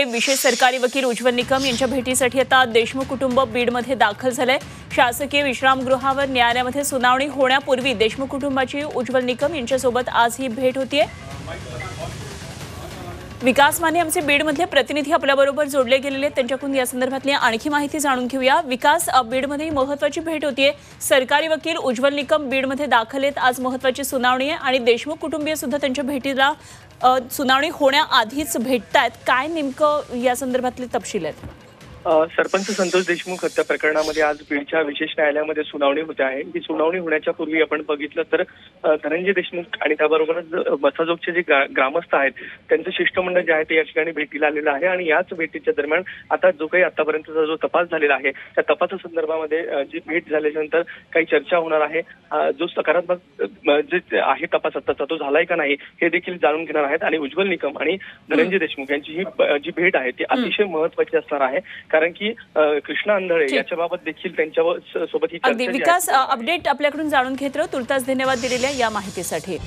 विशेष सरकारी वकील उज्ज्वल निकम यांच्या भेटीसाठी आता देशमुख कुटुंब बीडमध्ये दाखल झालंय। शासकीय विश्रामगृहावर न्यायालयामध्ये सुनावणी होण्यापूर्वी देशमुख कुटुंबाची उज्ज्वल निकम यांच्यासोबत आज ही भेट होतीये। विकास माने आमचे बीडमधले प्रतिनिधी आपल्याबरोबर जोडले गेलेले आहेत, त्यांच्याकडून या संदर्भातली आणखी माहिती जाणून घेऊया। विकास, बीडमध्ये महत्त्वाची भेट होतीये, सरकारी वकील उज्ज्वल निकम बीडमध्ये दाखल आहेत, आज महत्त्वाची सुनावणी आहे आणि देशमुख कुटुंबीय सुद्धा त्यांच्या भेटीला सुनावणी होण्याआधीच भेटतायत। काय नेमकं या संदर्भातले तपशील आहेत? सरपंच संतोष देशमुख हत्या प्रकरणामध्ये आज बीडच्या विशेष न्यायालयामध्ये सुनावणी होते आहे। ही सुनावणी होण्याच्या पूर्वी आपण बघितलं तर धनंजय देशमुख आणि त्याबरोबरच मसाजोगचे जे ग्रामस्थ आहेत त्यांचं शिष्टमंडळ जे आहे ते या ठिकाणी भेटीला आलेलं आहे आणि याच भेटीच्या दरम्यान आता जो काही आतापर्यंतचा जो तपास झालेला आहे त्या तपासासंदर्भामध्ये जी भेट झाल्यानंतर काही चर्चा होणार आहे। जो सकारात्मक जे आहे तपास आताचा तो झालाय का नाही हे देखील जाणून घेणार आहेत आणि उज्ज्वल निकम आणि धनंजय देशमुख यांची ही जी भेट आहे ती अतिशय महत्त्वाची असणार आहे, कारण की कृष्णा अंधळे याच्या बाबत देखील त्यांच्या सोबत ही चर्चा। विकास, अपडेट आपल्याकडून जाणून घेत राहू। तुर्तास धन्यवाद दिलेल्या या माहितीसाठी।